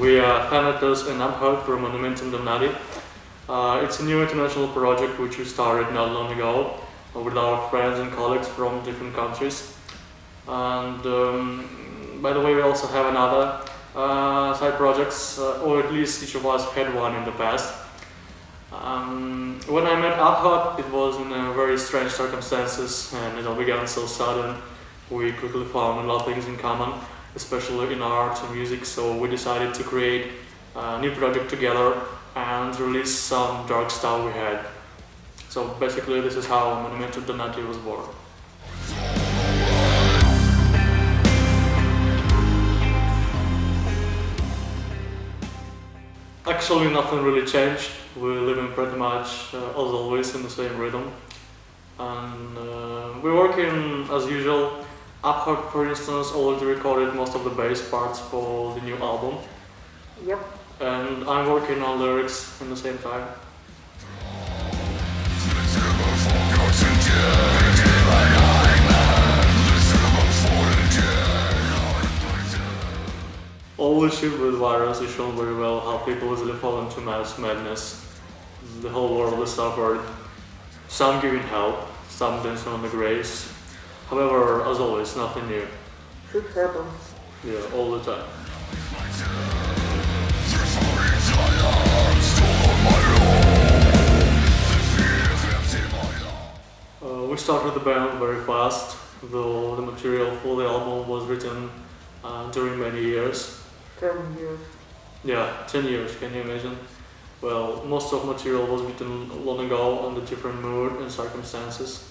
we are Thanatos and Abhart from Monumentum Damnati. It's a new international project which we started not long ago with our friends and colleagues from different countries. And by the way, we also have another side projects, or at least each of us had one in the past. When I met Abhart, it was in very strange circumstances, and it all began so sudden. We quickly found a lot of things in common, especially in art and music, so we decided to create a new project together and release some dark stuff we had. So basically this is how Monumentum Damnati was born. Actually nothing really changed. We're living pretty much as always in the same rhythm. And we're working as usual. Abhart, for instance, already recorded most of the bass parts for the new album. Yep. And I'm working on lyrics in the same time. All the shit with virus is shown very well how people easily fall into mass madness. The whole world is suffered. Some giving help, some dancing on the graves. However, as always, nothing new. Shit happens. Yeah, all the time. We started the band very fast, though the material for the album was written during many years. 10 years. Yeah, 10 years, can you imagine? Well, most of material was written long ago under different mood and circumstances.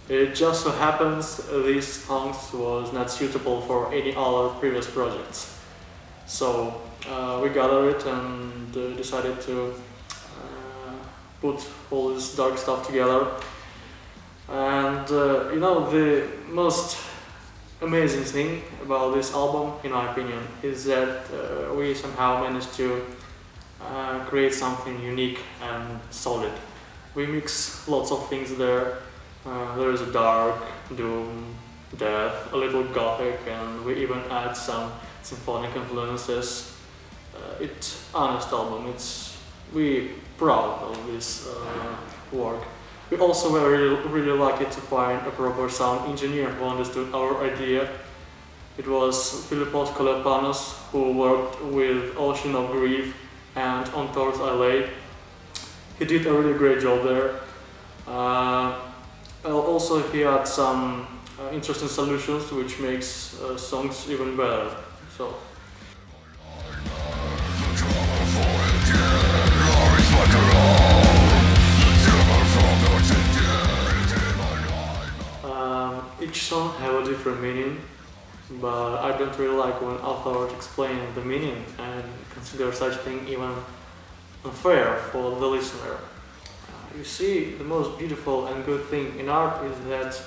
It just so happens these songs was not suitable for any other previous projects. So we gathered it and decided to put all this dark stuff together. And you know, the most amazing thing about this album, in my opinion, is that we somehow managed to create something unique and solid. We mix lots of things there. There is a dark, doom, death, a little gothic, and we even add some symphonic influences. It's honest album. We proud of this work. We also were really lucky to find a proper sound engineer who understood our idea. It was Philippos Kolopanos, who worked with Ocean of Grief and On Thor's LA. He did a really great job there. Also, he had some interesting solutions which makes songs even better. So. Each song have a different meaning, but I don't really like when authors explain the meaning and consider such thing even unfair for the listener. You see, the most beautiful and good thing in art is that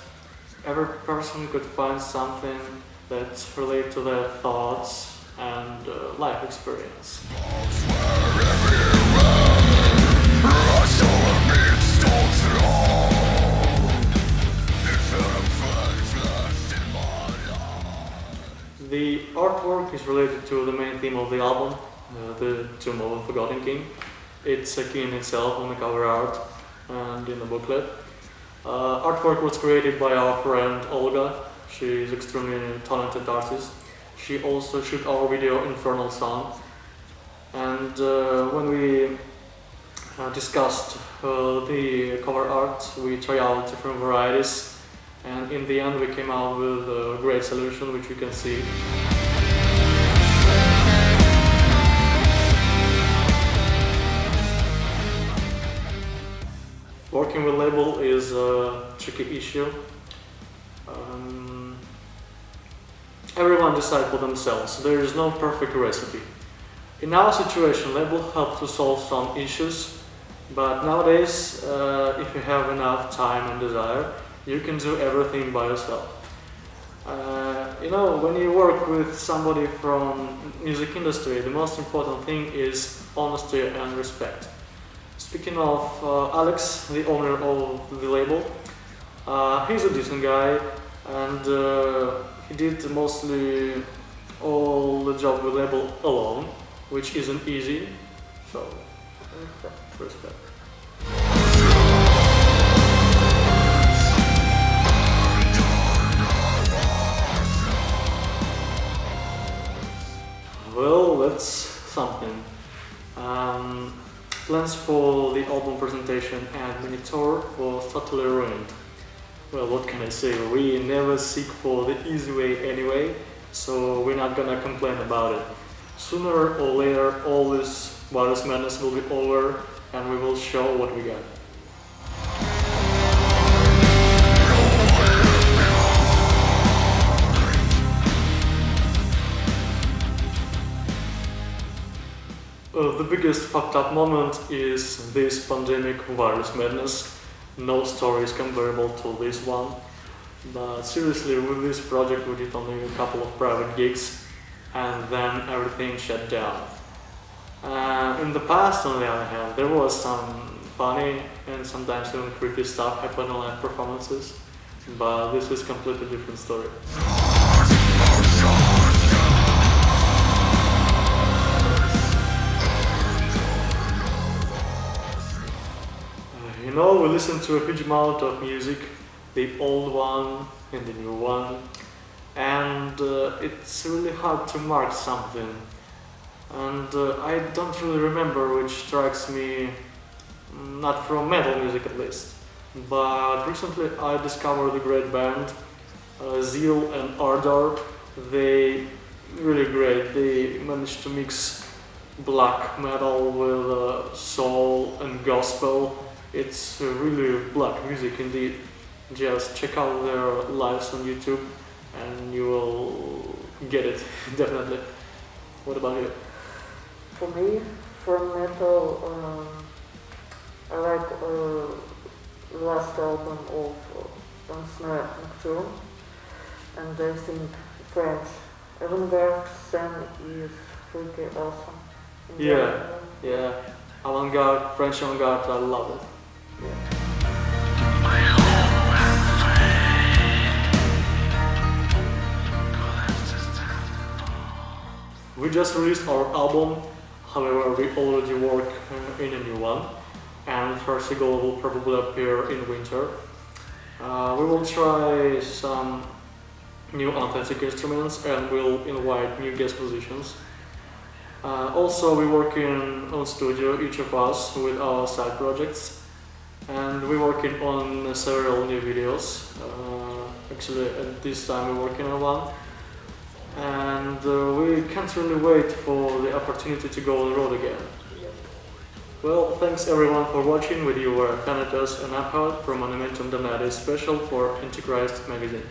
every person could find something that relates to their thoughts and life experience. The artwork is related to the main theme of the album, the Tomb of a Forgotten King. It's a key in itself on the cover art and in the booklet. Artwork was created by our friend Olga. She is extremely talented artist. She also shot our video Infernal Song. And when we discussed the cover art, we tried out different varieties. And in the end we came out with a great solution, which you can see. Working with label is a tricky issue. Everyone decides for themselves. There is no perfect recipe. In our situation, label helps to solve some issues, but nowadays, if you have enough time and desire, you can do everything by yourself. You know, when you work with somebody from music industry, the most important thing is honesty and respect. Speaking of Alex, the owner of the label, he's a decent guy, and he did mostly all the job with label alone. which isn't easy, so Respect. respect. Well, that's something. Plans for the album presentation and mini tour was totally ruined. Well, what can I say? We never seek for the easy way anyway, so we're not gonna complain about it. Sooner or later, all this virus madness will be over and we will show what we got. The biggest fucked up moment is this pandemic virus madness. No story is comparable to this one. But seriously, with this project we did only a couple of private gigs and then everything shut down. In the past, on the other hand, there was some funny and sometimes even creepy stuff happen in live performances, but this is completely different story. We listen to a huge amount of music, the old one and the new one, and it's really hard to mark something. And I don't really remember which strikes me, not from metal music at least. But recently I discovered a great band, Zeal and Ardor. They really great. They managed to mix black metal with soul and gospel. It's really black music indeed. Just check out their lives on YouTube and you will get it, definitely. What about you? For me, for metal, I like last album of Ensnare Nocturne, and I think French avant-garde scene is pretty awesome. Yeah, avant-garde, French avant-garde, I love it. We just released our album, however we already work in a new one, and first single will probably appear in winter. We will try some new authentic instruments and we'll invite new guest musicians. Also we're working on studio, each of us, with our side projects, and we're working on several new videos. Actually at this time we're working on one. And we can't really wait for the opportunity to go on the road again. Well, thanks everyone for watching. With you were Thanatos and Abhad from Monumentum Damnati, special for Antichrist magazine.